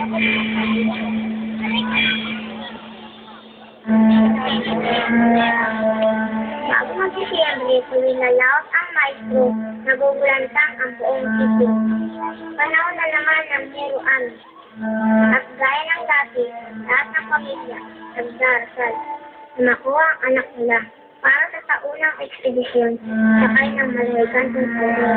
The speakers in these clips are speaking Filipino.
Bago mag-Disyembre, tuwing lalaot ang maestro, nagugulantang ang buong sitio. Panahon na naman ng hiruan. At gaya ng dati, lahat ng pamilya nagdarasal na makuha ang anak nila para sa taunang ekspedisyon sakay ng malawigan ng puro.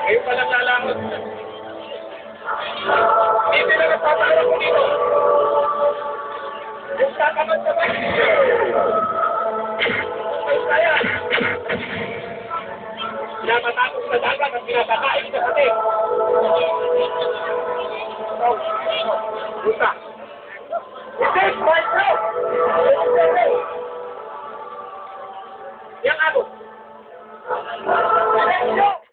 Ngayon pa lang lalamot. Hindi na nagpapala ko dito. Yung tatamad sa bahay. Ay kaya. Namatapos sa dagat at pinapakain sa kate.